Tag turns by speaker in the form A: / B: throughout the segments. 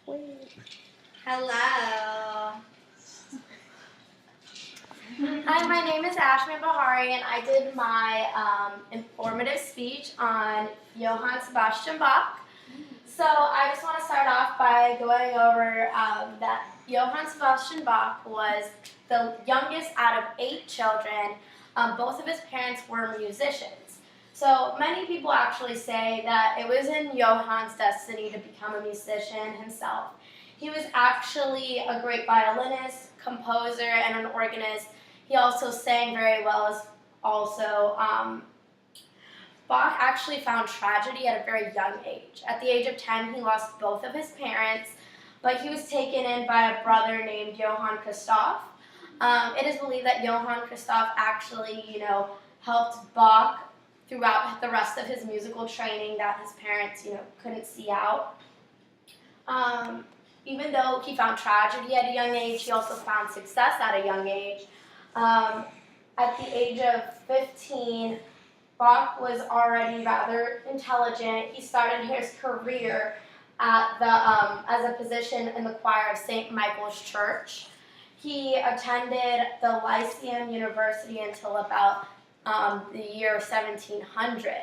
A: Hello. Hi, my name is Ashmin Beharrie, and I did my informative speech on Johann Sebastian Bach. So I just want to start off by going over that Johann Sebastian Bach was the youngest out of 8 children. Both of his parents were musicians. So many people actually say that it was in Johann's destiny to become a musician himself. He was actually a great violinist, composer, and an organist. He also sang very well as also. Bach actually found tragedy at a very young age. At the age of 10, he lost both of his parents, but he was taken in by a brother named Johann Christoph. It is believed that Johann Christoph actually, helped Bach throughout the rest of his musical training that his parents, couldn't see out. Even though he found tragedy at a young age, he also found success at a young age. At the age of 15, Bach was already rather intelligent. He started his career at as a position in the choir of St. Michael's Church. He attended the Lyceum University until about the year 1700.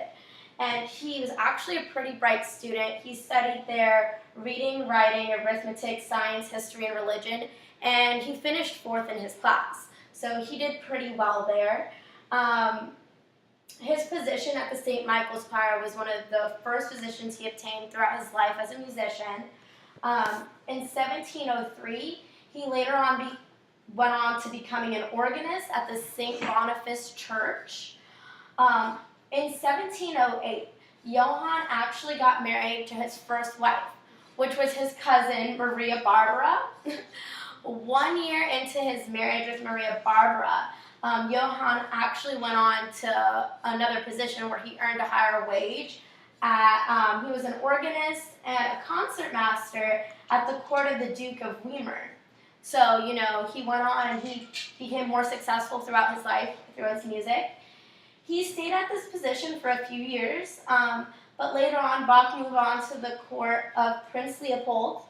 A: And he was actually a pretty bright student. He studied there reading, writing, arithmetic, science, history, and religion, and he finished 4th in his class. So he did pretty well there. His position at the St. Michael's Choir was one of the first positions he obtained throughout his life as a musician. In 1703, he later on went on to becoming an organist at the St. Boniface Church. In 1708, Johann actually got married to his first wife, which was his cousin, Maria Barbara. 1 year into his marriage with Maria Barbara, Johann actually went on to another position where he earned a higher wage. He was an organist and a concertmaster at the court of the Duke of Weimar. So, he went on and he became more successful throughout his life through his music. He stayed at this position for a few years, but later on, Bach moved on to the court of Prince Leopold.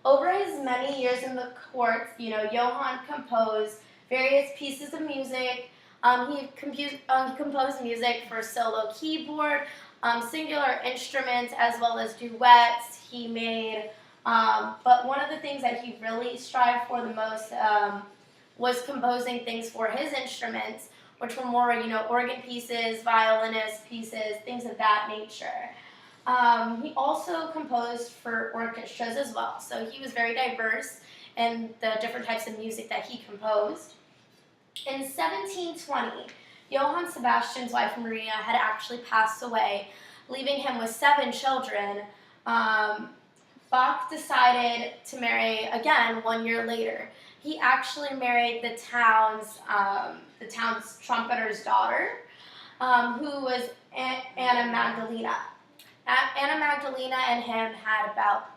A: Over his many years in the court, Johann composed various pieces of music. He composed music for solo keyboard, singular instruments, as well as duets. He made, but one of the things that he really strived for the most was composing things for his instruments, which were more, organ pieces, violinist pieces, things of that nature. He also composed for orchestras as well, so he was very diverse in the different types of music that he composed. In 1720, Johann Sebastian's wife Maria had actually passed away, leaving him with 7 children. Bach decided to marry again 1 year later. He actually married the town's trumpeter's daughter, who was Anna Magdalena. Anna Magdalena and him had about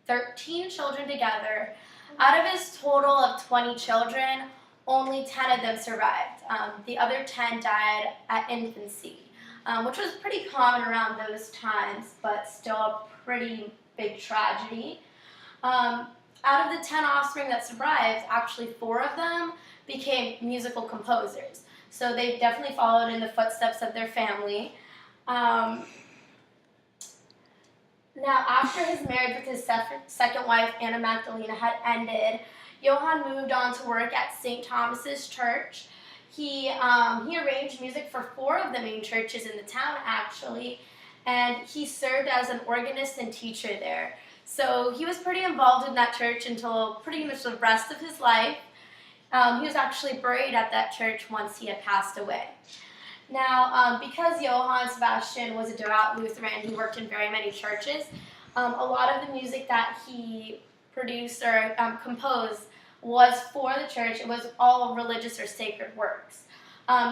A: 13 children together. Out of his total of 20 children, only 10 of them survived. The other 10 died at infancy, which was pretty common around those times, but still a pretty big tragedy. Out of the 10 offspring that survived, actually 4 of them became musical composers. So they definitely followed in the footsteps of their family. Now, after his marriage with his second wife, Anna Magdalena, had ended, Johann moved on to work at St. Thomas's Church. He arranged music for 4 of the main churches in the town, actually, and he served as an organist and teacher there. So he was pretty involved in that church until pretty much the rest of his life. He was actually buried at that church once he had passed away. Now, because Johann Sebastian was a devout Lutheran, he worked in very many churches. A lot of the music that he produced or composed was for the church. It was all religious or sacred works.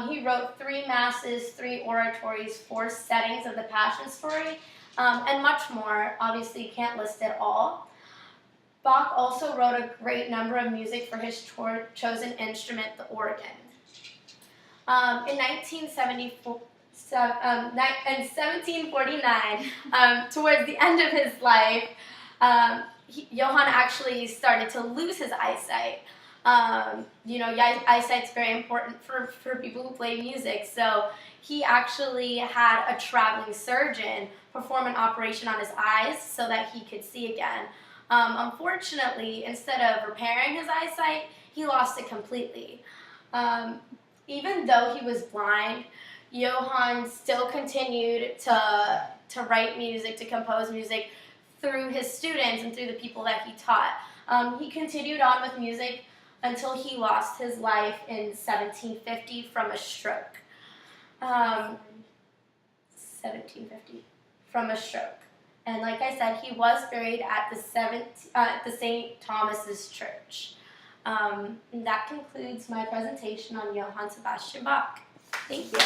A: He wrote 3 masses, 3 oratories, 4 settings of the Passion Story, and much more. Obviously, you can't list it all. Bach also wrote a great number of music for his chosen instrument, the organ. In 1749, towards the end of his life, Johann actually started to lose his eyesight. Eyesight's very important for people who play music. So he actually had a traveling surgeon perform an operation on his eyes so that he could see again. Unfortunately, instead of repairing his eyesight, he lost it completely. Even though he was blind, Johann still continued to write music, to compose music through his students and through the people that he taught. He continued on with music until he lost his life in 1750 from a stroke. 1750 from a stroke. And like I said, he was buried at the St. Thomas's Church. And that concludes my presentation on Johann Sebastian Bach. Thank you.